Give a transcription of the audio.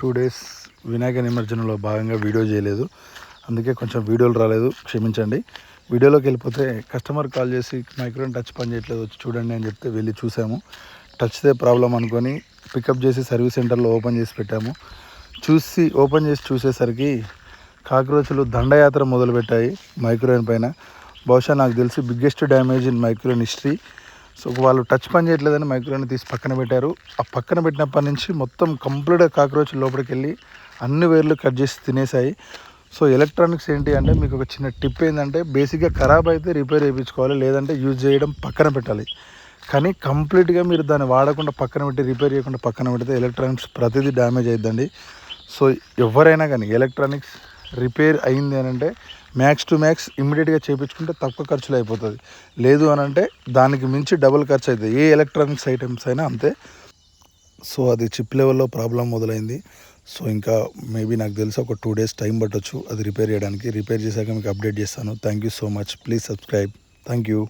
2 days Vinayaka నిమజ్జనంలో భాగంగా video చేయలేదు, అందుకే కొంచెం వీడియోలు రాలేదు, క్షమించండి. వీడియోలోకి వెళ్ళిపోతే కస్టమర్ కాల్ చేసి మైక్రోన్ టచ్ పని చేయట్లేదు వచ్చి చూడండి అని చెప్తే వెళ్ళి చూసాము. టచ్దే ప్రాబ్లం అనుకొని పికప్ చేసి సర్వీస్ సెంటర్లో ఓపెన్ చేసి పెట్టాము. ఓపెన్ చేసి చూసేసరికి కాక్రోచ్లు దండయాత్ర మొదలుపెట్టాయి మైక్రోన్ పైన. బహుశా నాకు తెలిసి biggest damage in micron history. So వాళ్ళు టచ్ పని చేయట్లేదని మైక్రోని తీసి పక్కన పెట్టారు. ఆ పక్కన పెట్టినప్పటి నుంచి మొత్తం కంప్లీట్గా కాక్రోచ్ లోపలికి వెళ్ళి అన్ని వైర్లు కట్ చేసి తినేసాయి. సో ఎలక్ట్రానిక్స్ ఏంటి అంటే మీకు ఒక చిన్న టిప్ ఏంటంటే, బేసిక్గా ఖరాబ్ అయితే రిపేర్ చేయించుకోవాలి, లేదంటే యూజ్ చేయడం పక్కన పెట్టాలి. కానీ కంప్లీట్గా మీరు దాన్ని వాడకుండా పక్కన పెట్టి రిపేర్ చేయకుండా పక్కన పెడితే ఎలక్ట్రానిక్స్ ప్రతిదీ డ్యామేజ్ అవుతుందండి. సో ఎవరైనా కానీ ఎలక్ట్రానిక్స్ రిపేర్ అయింది అని అంటే మ్యాక్స్ టు మ్యాక్స్ ఇమ్మీడియట్గా చేయించుకుంటే తక్కువ ఖర్చులో అయిపోతుంది. లేదు అని అంటే దానికి మించి డబుల్ ఖర్చు అవుతుంది. ఏ ఎలక్ట్రానిక్స్ ఐటమ్స్ అయినా అంతే. సో అది చిప్ లెవెల్లో ప్రాబ్లం మొదలైంది. సో ఇంకా మేబీ నాకు తెలిసి ఒక 2 డేస్ టైం పట్టొచ్చు అది రిపేర్ చేయడానికి. రిపేర్ చేశాక మీకు అప్డేట్ చేస్తాను. Thank you so much. Please subscribe. Thank you.